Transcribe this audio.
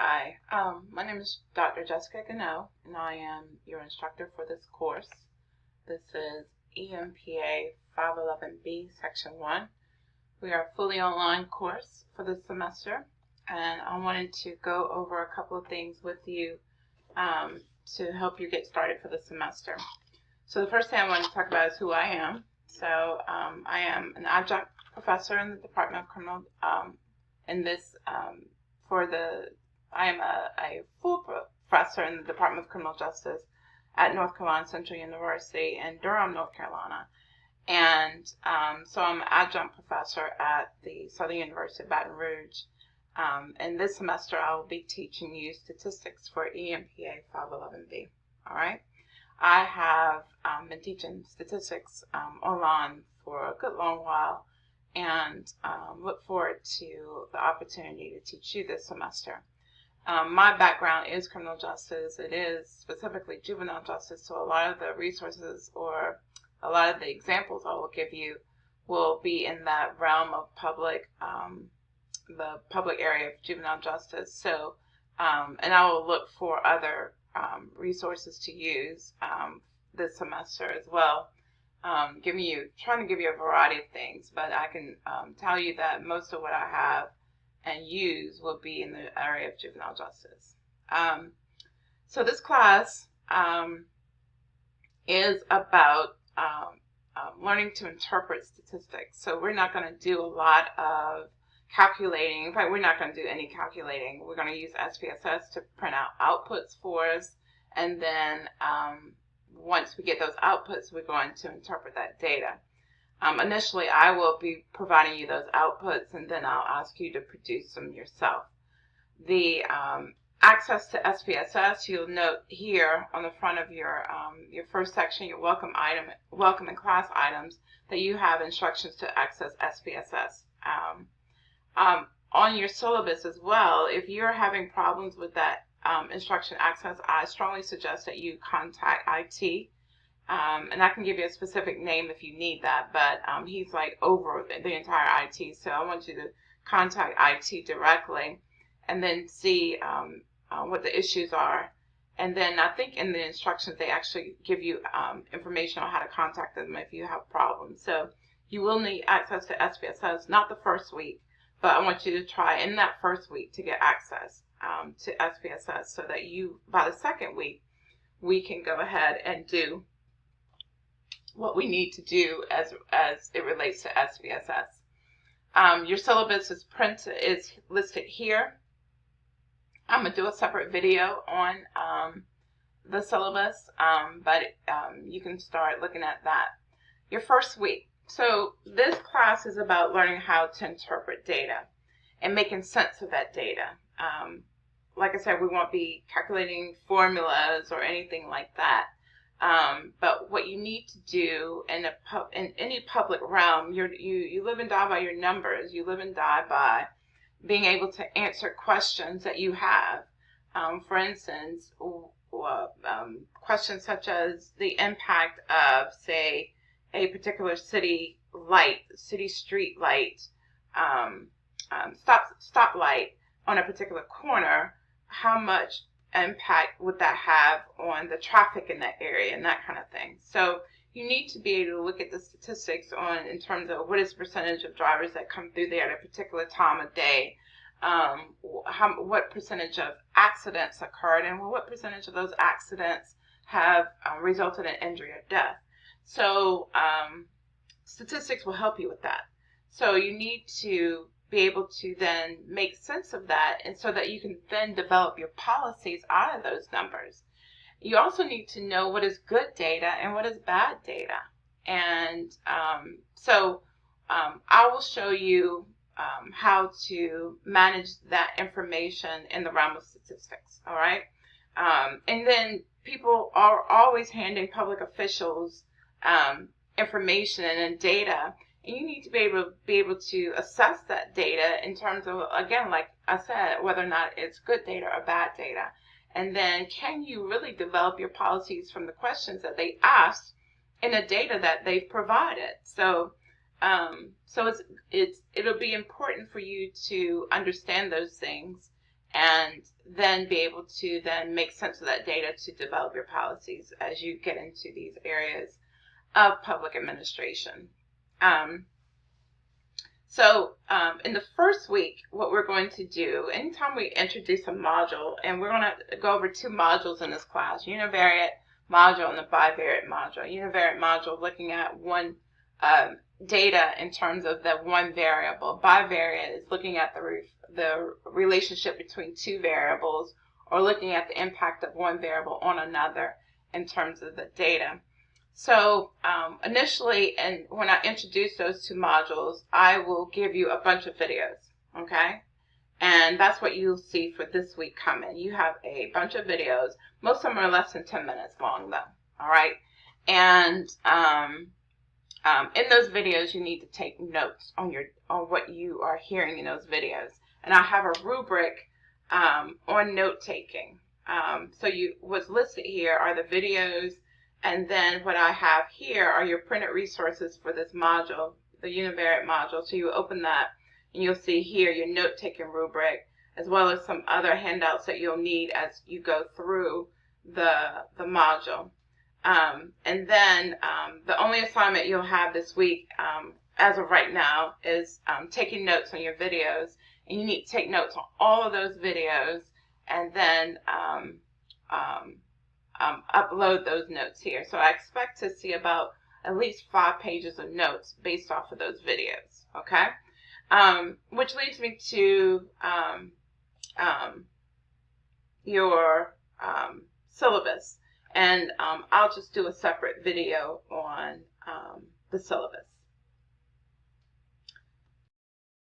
Hi, my name is Dr. Jessica Gano, and I am your instructor for this course. This is EMPA511B Section 1. We are a fully online course for this semester, and I wanted to go over a couple of things with you to help you get started for the semester. So the first thing I want to talk about is who I am. So I am an adjunct professor in the Department of Criminal, I am a full professor in the Department of Criminal Justice at North Carolina Central University in Durham, North Carolina. And so I'm an adjunct professor at the Southern University of Baton Rouge. And this semester I will be teaching you statistics for EMPA511B. All right. I have been teaching statistics online for a good long while and look forward to the opportunity to teach you this semester. My background is criminal justice. It is specifically juvenile justice, so a lot of the resources or a lot of the examples I will give you will be in that realm of the public area of juvenile justice. So, and I will look for other resources to use this semester as well, trying to give you a variety of things, but I can tell you that most of what I have and use will be in the area of juvenile justice. So this class is about learning to interpret statistics. So we're not going to do a lot of calculating. In fact, we're not going to do any calculating. We're going to use SPSS to print out outputs for us, and then once we get those outputs, we're going to interpret that data. Initially, I will be providing you those outputs, and then I'll ask you to produce them yourself. The access to SPSS, you'll note here on the front of your first section, your welcome and class items, that you have instructions to access SPSS. On your syllabus as well, if you're having problems with that instruction access, I strongly suggest that you contact IT. And I can give you a specific name if you need that, but he's like over the entire IT, so I want you to contact IT directly and then see what the issues are. And then I think in the instructions they actually give you information on how to contact them if you have problems. So you will need access to SPSS, not the first week, but I want you to try in that first week to get access to SPSS so that by the second week, we can go ahead and do what we need to do as it relates to SPSS. Your syllabus is listed here. I'm going to do a separate video on the syllabus, but you can start looking at that. Your first week. So this class is about learning how to interpret data and making sense of that data. Like I said, we won't be calculating formulas or anything like that. But what you need to do in any public realm, you live and die by your numbers. You live and die by being able to answer questions that you have. For instance, questions such as the impact of, say, a particular city street light, stoplight on a particular corner. How much impact would that have on the traffic in that area and that kind of thing. So you need to be able to look at the statistics in terms of what is the percentage of drivers that come through there at a particular time of day, what percentage of accidents occurred, and what percentage of those accidents have resulted in injury or death. So statistics will help you with that. So you need to be able to then make sense of that, and so that you can then develop your policies out of those numbers. You also need to know what is good data and what is bad data. And so I will show you how to manage that information in the realm of statistics, all right? And then people are always handing public officials information and data, and you need to be able to assess that data in terms of, again, like I said, whether or not it's good data or bad data. And then can you really develop your policies from the questions that they asked in the data that they've provided? So it'll be important for you to understand those things and then be able to then make sense of that data to develop your policies as you get into these areas of public administration. In the first week, what we're going to do, anytime we introduce a module, and we're going to go over 2 modules in this class, univariate module and the bivariate module. Univariate module looking at one data in terms of the one variable. Bivariate is looking at the relationship between 2 variables, or looking at the impact of one variable on another in terms of the data. So initially, and when I introduce those 2 modules, I will give you a bunch of videos, okay? And that's what you'll see for this week coming. You have a bunch of videos. Most of them are less than 10 minutes long, though, all right? And in those videos, you need to take notes on what you are hearing in those videos. And I have a rubric on note-taking. So what's listed here are the videos, and then what I have here are your printed resources for this module, the univariate module. So you open that, and you'll see here your note-taking rubric, as well as some other handouts that you'll need as you go through the module. And then the only assignment you'll have this week, as of right now, is taking notes on your videos. And you need to take notes on all of those videos, and then upload those notes here. So I expect to see about at least 5 pages of notes based off of those videos, okay? Which leads me to your syllabus. And I'll just do a separate video on the syllabus,